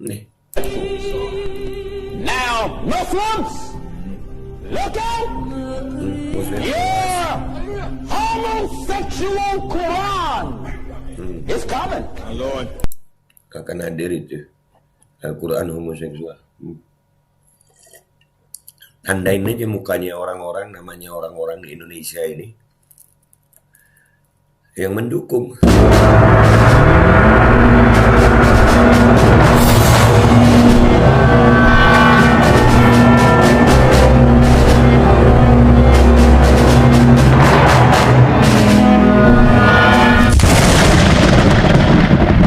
Nih. Now, Muslims, look out! Yeah, homosexual Quran is coming. Lord. Akan hadir itu Al-Quran homoseksual. Tandain aja mukanya orang-orang, namanya orang-orang di Indonesia ini yang mendukung.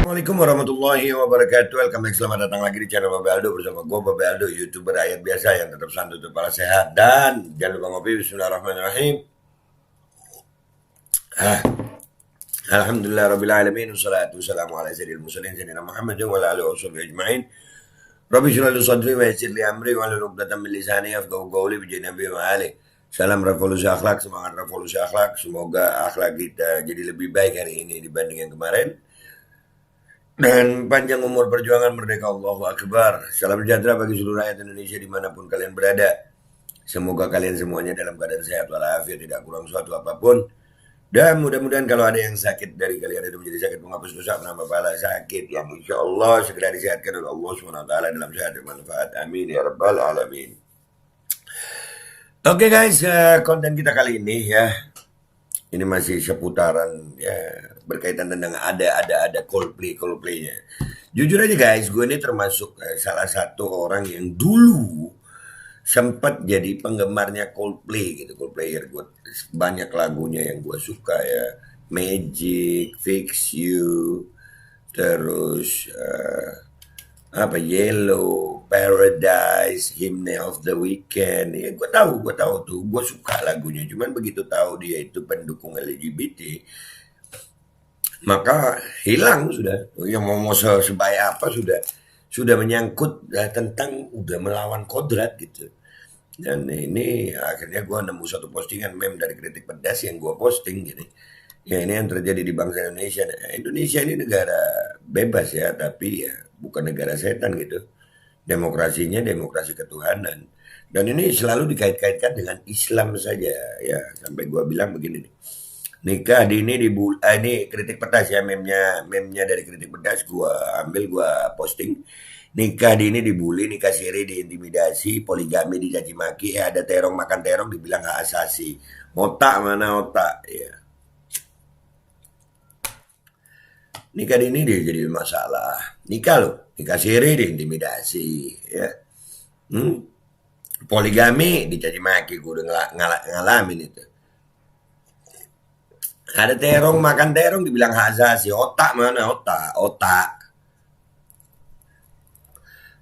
Assalamualaikum warahmatullahi wabarakatuh. Welcome back, selamat datang lagi di channel Babe Aldo bersama gue Babe Aldo, YouTuber rakyat biasa yang tetap santuy, kepala sehat, dan jangan lupa ngopi. Bismillahirrahmanirrahim. Alhamdulillah rabbil alamin, wassalatu wassalamu ala sayyidil mursalin sayyidina Muhammad wa ala alihi washabihi ajmain. Rabbi shrah li sadri wa yassir li amri wa hlul 'uqdatam min lisani yafqahu qawli bi nabi wa ali. Salam revolusi akhlak, semangat revolusi akhlak. Semoga akhlak kita jadi lebih baik hari ini dibanding yang kemarin. Dan panjang umur perjuangan merdeka, Allahu Akbar. Salam sejahtera bagi seluruh rakyat Indonesia dimanapun kalian berada. Semoga kalian semuanya dalam keadaan sehat walafiat, tidak kurang suatu apapun. Dan mudah-mudahan kalau ada yang sakit dari kalian itu menjadi sakit menghapus dosa, menambah pahala sakit yang insya Allah segera disehatkan oleh Allah SWT dalam sehat dan manfaat. Amin ya rabbal alamin. Oke guys, konten kita kali ini ya, ini masih seputaran ya, berkaitan tentang ada Coldplay-nya. Jujur aja guys, gue ini termasuk salah satu orang yang dulu sempat jadi penggemarnya Coldplay gitu. Coldplayer, gue banyak lagunya yang gue suka ya, Magic, Fix You, terus Yellow, Paradise, Hymne of the Weekend. Ya gue tahu tuh, gue suka lagunya. Cuman begitu tahu dia itu pendukung LGBT, maka hilang sudah. Yang mau sebaya apa sudah menyangkut tentang udah melawan kodrat gitu. Dan ini akhirnya gue nemu satu postingan meme dari Kritik Pedas yang gue posting gini. Ya ini yang terjadi di bangsa Indonesia. Indonesia ini negara bebas ya, tapi ya bukan negara setan gitu. Demokrasinya demokrasi ketuhanan. Dan ini selalu dikait-kaitkan dengan Islam saja ya. Sampai gue bilang begini nih. Nikah dini ini Kritik Pedas ya, meme-nya dari Kritik Pedas gue ambil, gue posting. Nikah dini dibully, nikah siri diintimidasi, poligami dicaci maki, ada terong makan terong dibilang hak asasi. Otak mana otak ya. Nikah dini dia jadi masalah. Nikah siri diintimidasi ya. Poligami dicaci maki, gue udah ngalamin itu. Ada terong makan terong dibilang hak asasi. Otak mana otak?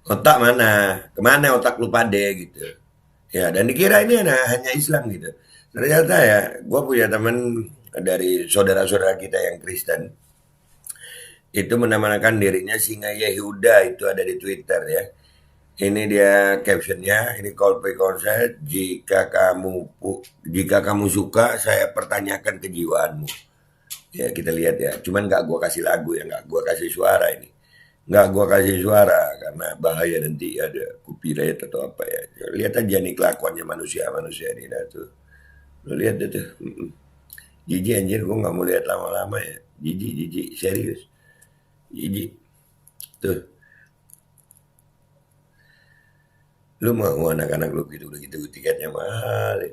Otak mana? Kemana otak lu pade gitu. Ya, dan dikira ini hanya Islam gitu. Ternyata ya, gue punya teman dari saudara-saudara kita yang Kristen. Itu menamakan dirinya Singa Yehuda, itu ada di Twitter ya. Ini dia captionnya, ini Coldplay konser. Jika kamu suka, saya pertanyakan kejiwaanmu. Ya kita lihat ya. Cuman nggak gue kasih lagu ya, nggak gue kasih suara ini. Nggak gue kasih suara karena bahaya nanti ada copyright atau apa ya. Lihat aja nih kelakuannya manusia ini dah tuh. Lo lihat deh tuh. Jijik anjir, gue nggak mau lihat lama-lama ya. Jijik serius. Jijik. Tuh. Lu mau anak-anak lu gitu udah gitu tiketnya mahal ya.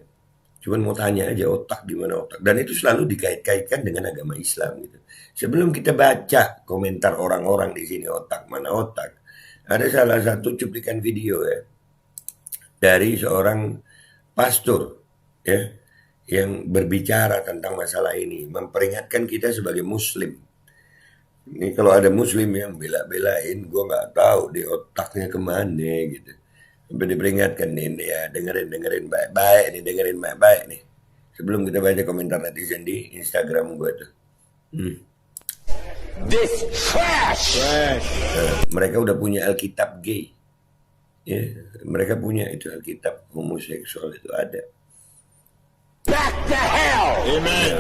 Cuman mau tanya aja otak di mana otak. Dan itu selalu dikait-kaitkan dengan agama Islam gitu. Sebelum kita baca komentar orang-orang di sini otak mana otak, ada salah satu cuplikan video ya dari seorang pastor ya yang berbicara tentang masalah ini, memperingatkan kita sebagai muslim. Ini kalau ada muslim yang bela-belain, gue nggak tahu di otaknya kemana gitu. Sampai diperingatkan nih ya, dengerin baik-baik nih. Sebelum kita baca komentar netizen di Instagram gue tuh. This trash. Mereka udah punya Alkitab gay. Ya, mereka punya itu Alkitab homoseksual itu ada. Back to hell. Amen.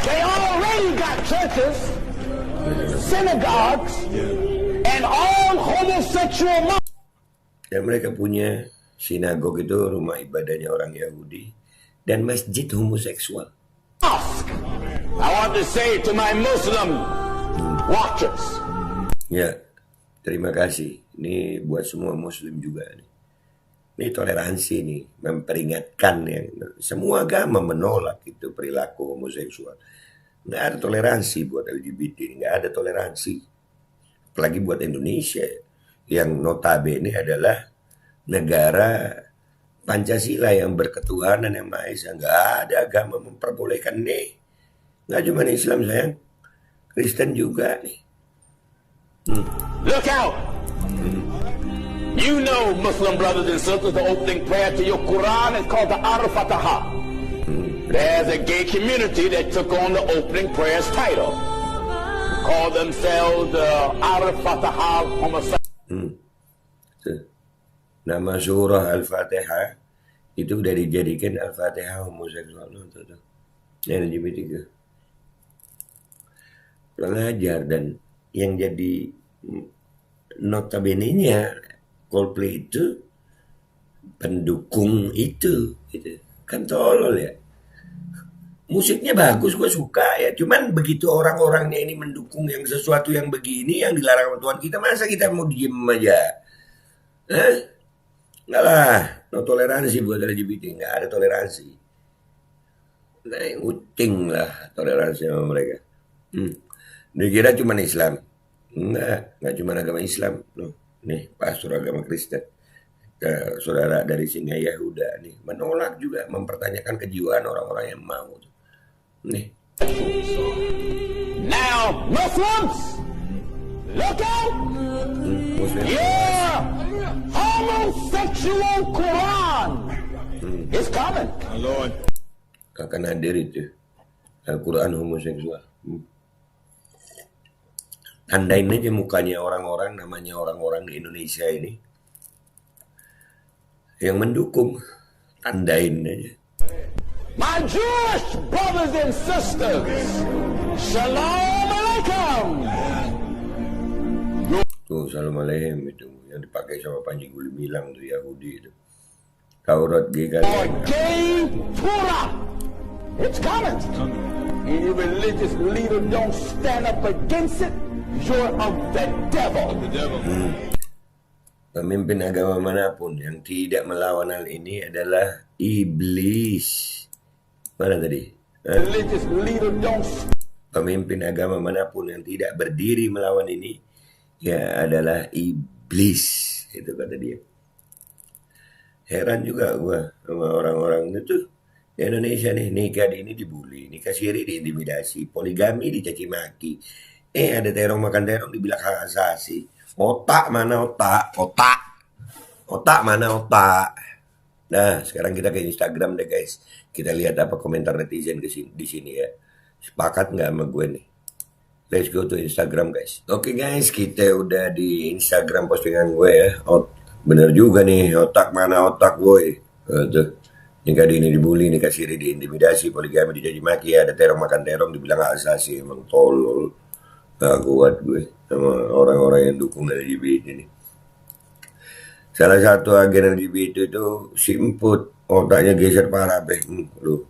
They already got churches, synagogues, and and all homosexual Dan mereka punya sinagog itu rumah ibadahnya orang Yahudi dan masjid homoseksual. mosques. I want to say to my Muslim watchers, Ya, terima kasih. Ini buat semua Muslim juga nih. Ini toleransi nih, memperingatkan yang semua agama menolak itu perilaku homoseksual. Nggak ada toleransi buat LGBT, nggak ada toleransi. Apalagi buat Indonesia yang notabene adalah negara Pancasila yang berketuhanan yang Maha Esa. Nggak ada agama memperbolehkan nih. Nggak cuma Islam sayang, Kristen juga nih. look out. You know, Muslim brothers and sisters, the opening prayer to your Quran is called the Al-Fatiha. There's a gay community that took on the opening prayer's title. Call themselves the Al-Fatiha homosexual. Tuh. Nama surah Al-Fatihah itu udah dijadikan Al-Fatihah homoseksual. Tuh, tuh. Yang LGBT. Kurang ajar. Dan yang jadi notabene-nya Coldplay itu pendukung itu gitu. Kan tolol ya. Musiknya bagus, gue suka ya. Cuman begitu orang-orangnya ini mendukung yang sesuatu yang begini yang dilarang sama Tuhan kita, masa kita mau diem aja? Hah? Enggak lah, no toleransi buat LGBT, nggak ada toleransi. Nah, uting lah toleransi sama mereka. Dikira cuma Islam. Enggak cuma agama Islam. Loh, nih pastor agama Kristen. Saudara dari Singa Yahuda nih menolak juga, mempertanyakan kejiwaan orang-orang yang mau. Nih. Now, Muslims, look out. Muslim. Yeah, homosexual Quran is coming. Akan hadir itu Al-Quran homoseksual. Tandain aja mukanya orang-orang, namanya orang-orang di Indonesia ini yang mendukung, tandain aja. My Jewish brothers and sisters, Shalom Alaikum. Tuh salam alaikum itu yang dipakai sama Panji Gumilang tuh Yahudi itu. Taurat Or kalian. gay Torah. It's coming. Any religious leader don't stand up against it, you're of the devil. Pemimpin agama manapun yang tidak melawan hal ini adalah iblis. Mana tadi? Religious leader don't Pemimpin agama manapun yang tidak berdiri melawan ini ya adalah iblis. Itu kata dia. Heran juga gua sama orang-orang itu di Indonesia nih, nikah ini dibully, nikah siri diintimidasi, poligami dicaci maki. Ada terong makan terong dibilang hak asasi. Otak mana otak? Otak mana otak? Nah, sekarang kita ke Instagram deh guys. Kita lihat apa komentar netizen di sini ya. Sepakat nggak sama gue nih? Let's go to Instagram guys. Oke guys, kita udah di Instagram postingan gue ya. Bener juga nih, otak mana otak gue. Tuh. Nikah dini dibully, nikah siri diintimidasi, poligami dicaci maki, ada terong makan terong dibilang hak asasi. Emang tolol. Gak kuat gue sama orang-orang yang dukung LGBT ini. Salah satu agen LGBT itu si Emput, otaknya geser parah beh. Lu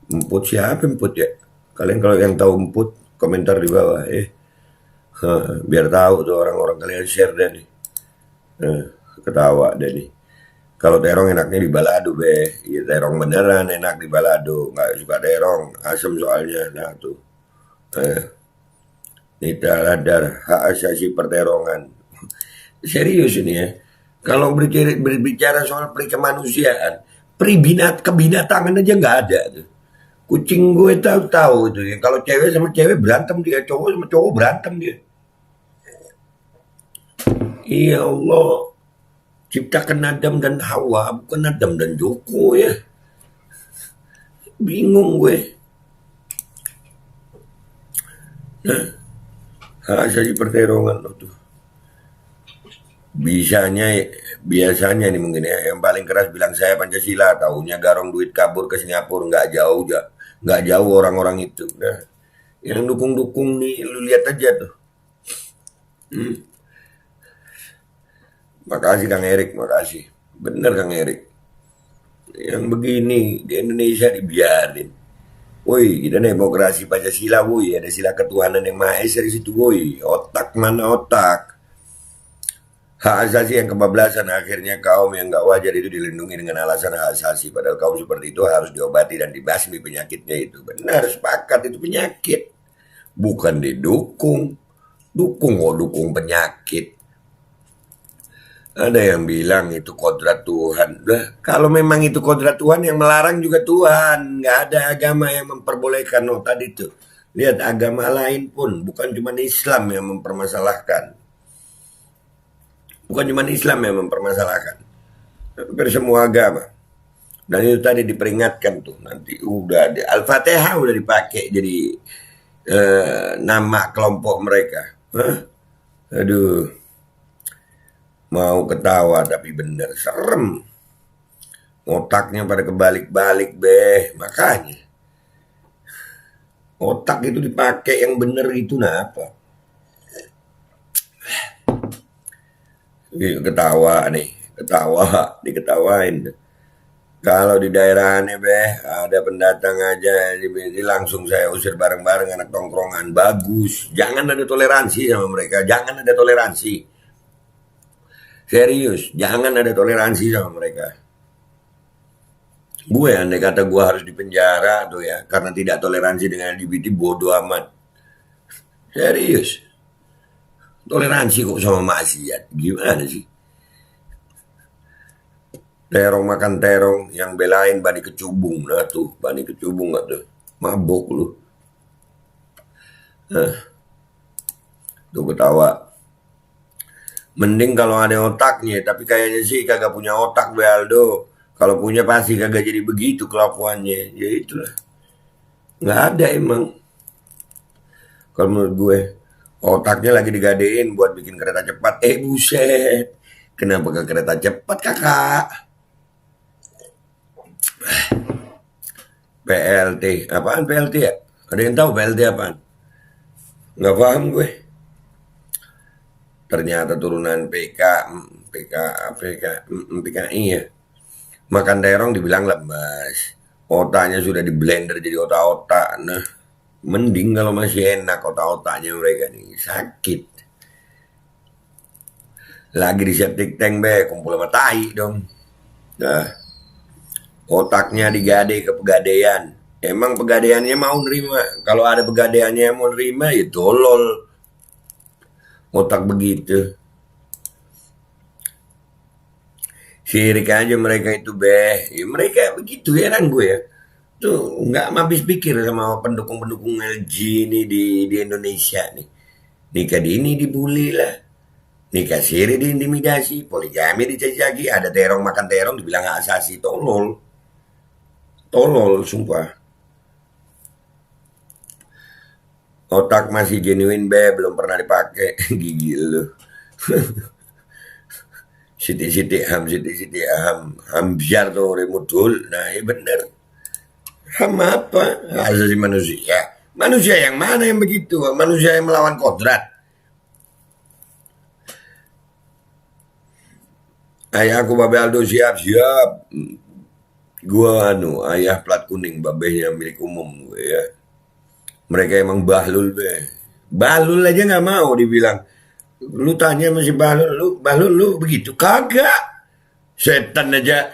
Emput siapa Emput ya? Kalian kalau yang tahu Emput komentar di bawah biar tahu tuh orang-orang, kalian share deh nih. Ketawa deh nih. Kalau terong enaknya di balado beh. Ya terong beneran enak di balado, nggak suka terong, asem soalnya. Nah tuh. Nita Ladar, hak asasi perterongan. Serius ini ya. Kalau berbicara soal kemanusiaan, kebinatangan aja nggak ada tuh. Kucing gue tahu itu ya. Kalau cewek sama cewek berantem dia, cowok sama cowok berantem dia. Ya Allah, ciptakan Adam dan Hawa, bukan Adam dan Joko ya. Bingung gue. Nah, hak asasi perterongan loh tuh. Biasanya nih mungkin ya, yang paling keras bilang saya Pancasila, tahunya garong duit kabur ke Singapura, nggak jauh orang-orang itu. Nah, yang dukung-dukung nih, lu lihat aja tuh. Makasih Kang Erik, makasih. Bener Kang Erik. Yang begini di Indonesia dibiarin. Woi, kita demokrasi Pancasila, woi, ada sila ketuhanan yang Maha Esa di situ, woi. Otak mana otak? Hak asasi yang kebablasan, akhirnya kaum yang gak wajar itu dilindungi dengan alasan hak asasi. Padahal kaum seperti itu harus diobati dan dibasmi penyakitnya itu. Benar, sepakat, itu penyakit. Bukan didukung. Dukung penyakit. Ada yang bilang itu kodrat Tuhan. Lah, kalau memang itu kodrat Tuhan, yang melarang juga Tuhan. Nggak ada agama yang memperbolehkan. Oh, tadi tuh. Lihat, agama lain pun. Bukan cuma Islam yang mempermasalahkan. Bukan cuma Islam yang mempermasalahkan. Hampir semua agama. Dan itu tadi diperingatkan tuh. Nanti udah Al-Fatihah udah dipakai jadi nama kelompok mereka. Hah? Aduh. Mau ketawa tapi bener, serem. Otaknya pada kebalik-balik, makanya otak itu dipakai yang bener itu apa? Ketawa nih, diketawain. Kalau di daerah aneh ada pendatang aja, ini langsung saya usir bareng-bareng anak tongkrongan. Bagus, jangan ada toleransi sama mereka, jangan ada toleransi. Serius, jangan ada toleransi sama mereka. Gue andai kata gue harus dipenjara tuh ya, karena tidak toleransi dengan LGBT, bodoh amat. Serius. Toleransi kok sama maksiat, gimana sih? Terong makan terong, yang belain Bani Kecubung. Nah tuh, Bani Kecubung gak tuh? Mabok lu. Tuh ketawa. Mending kalau ada otaknya, tapi kayaknya sih kagak punya otak Aldo. Kalau punya pasti kagak jadi begitu kelakuannya. Ya itulah. Nggak ada emang. Kalau menurut gue, otaknya lagi digadein buat bikin kereta cepat. Buset. Kenapa ke kereta cepat kakak? PLT. Apaan PLT ya? Ada yang tahu PLT apaan? Nggak paham gue. Ternyata turunan PKI ya. Makan terong dibilang lemas. Otaknya sudah di blender jadi otak-otak. Nah, mending kalau masih enak otak-otaknya mereka nih. Sakit. Lagi di septic tank kumpul sama tai dong. Nah, otaknya digade ke pegadaian. Emang pegadaiannya mau nerima. Kalau ada pegadaiannya yang mau nerima, ya tolol. Otak begitu. Sirik aja mereka itu ya, mereka begitu heran gue ya. Tuh nggak habis pikir sama pendukung-pendukung LG ini di Indonesia nih. Nikah dini dibully lah. Nikah siri diintimidasi. Poligami dicacaki. Ada terong makan terong dibilang hak asasi. Tolol. Tolol sumpah. Otak masih genuine belum pernah dipakai. Gigi lu. Siti ham biar tuh remudul. Nah ya bener. Ham apa? Asasi manusia. Manusia yang mana yang begitu? Manusia yang melawan kodrat. Ayah aku Babe Aldo siap. Gua ayah plat kuning, babehnya milik umum gue ya. Mereka emang bahlul Bahlul aja nggak mau dibilang. Lu tanya masih bahlul lu begitu kagak. Setan aja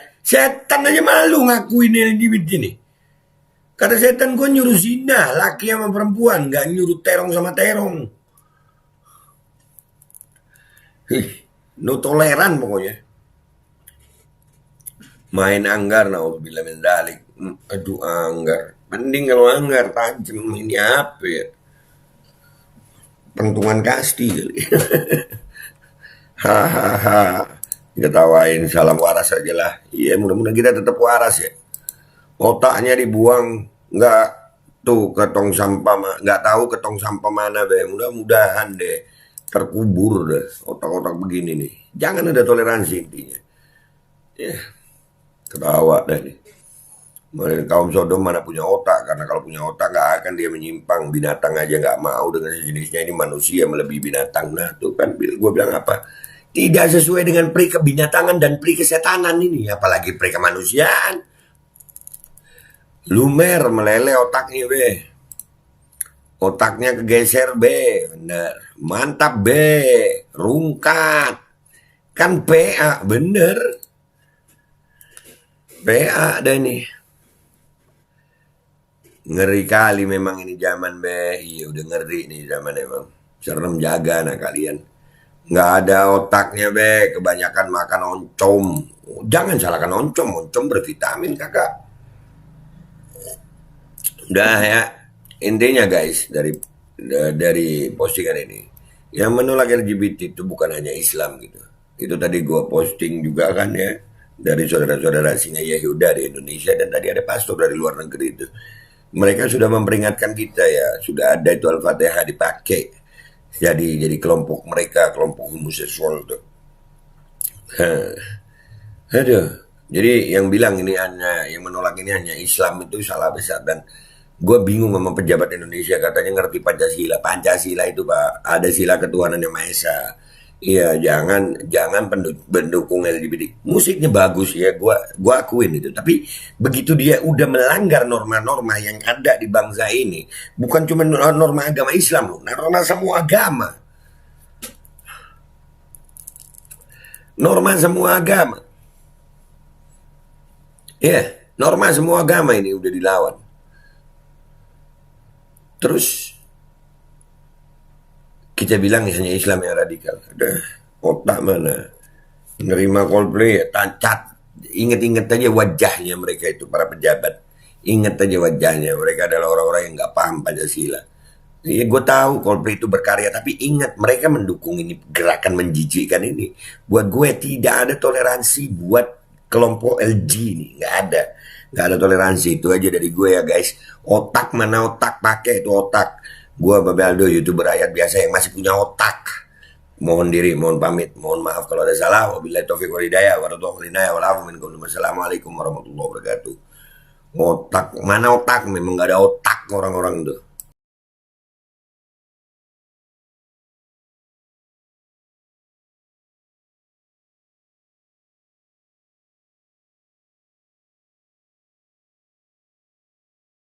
malu ngakuin LGBT ini. Kata setan gue nyuruh zina laki sama perempuan, nggak nyuruh terong sama terong. No toleran pokoknya. Main anggar naudzubillah min dzalik. Aduh anggar. Mending kalau anggar tajam ini apa ya? Pentungan kasti kali. Hahaha. Kita tawain salam waras aja lah. Iya mudah-mudahan kita tetap waras ya. Otaknya dibuang nggak tuh ke tong sampah, nggak tahu ke tong sampah mana mudah-mudahan deh terkubur deh otak-otak begini nih. Jangan ada toleransi intinya. Ya. Ketawa deh nih. Kaum Sodom mana punya otak, karena kalau punya otak nggak akan dia menyimpang. Binatang aja nggak mau dengan sejenisnya, ini manusia melebihi binatang. Nah tuh kan gue bilang apa, Tidak sesuai dengan peri kebinatangan dan peri kesetanan ini, apalagi peri kemanusiaan. Lumer meleleh otaknya be. Otaknya kegeser be, bener. Mantap be, rungkat. Kan PA, bener. PA dah nih. Ngeri kali memang ini zaman be. Iya udah ngeri nih zaman emang. Serem jaga nah kalian. Nggak ada otaknya be. Kebanyakan makan oncom. Jangan salahkan oncom. Oncom bervitamin kakak. Udah ya. Intinya guys dari postingan ini. Yang menolak LGBT itu bukan hanya Islam gitu. Itu tadi gue posting juga kan ya. Dari saudara-saudara Singa Yehuda di Indonesia. Dan tadi ada pastor dari luar negeri itu. Mereka sudah memperingatkan kita ya, sudah ada itu Al-Fatihah dipakai. Jadi kelompok mereka, kelompok homoseksual itu. Aduh. Jadi yang bilang ini hanya, yang menolak ini hanya Islam itu salah besar. Dan gue bingung sama pejabat Indonesia, katanya ngerti Pancasila. Pancasila itu Pak, ada sila ketuhanan yang Maha Esa. Iya, jangan pendukung LGBT. Musiknya bagus ya, gua akuin itu. Tapi begitu dia udah melanggar norma-norma yang ada di bangsa ini, bukan cuma norma agama Islam loh, norma semua agama. Norma semua agama. Ya, norma semua agama ini udah dilawan. Terus kita bilang hanya Islam yang radikal. Ada otak mana? Menerima Coldplay, tancap. Ingat-ingat aja wajahnya mereka itu, para pejabat. Ingat aja wajahnya. Mereka adalah orang-orang yang nggak paham Pancasila. Ya, gue tahu Coldplay itu berkarya, tapi ingat mereka mendukung ini gerakan menjijikkan ini. Buat gue tidak ada toleransi buat kelompok LG ini, nggak ada. Nggak ada toleransi, itu aja dari gue ya guys. Otak mana otak, pakai itu otak. Gua Babe Aldo, YouTuber rakyat biasa yang masih punya otak. Mohon diri, mohon pamit, mohon maaf kalau ada salah. Wabillahi taufiq wal hidayah, wassalamualaikum warahmatullahi wabarakatuh. Otak, mana otak? Memang gak ada otak orang-orang itu.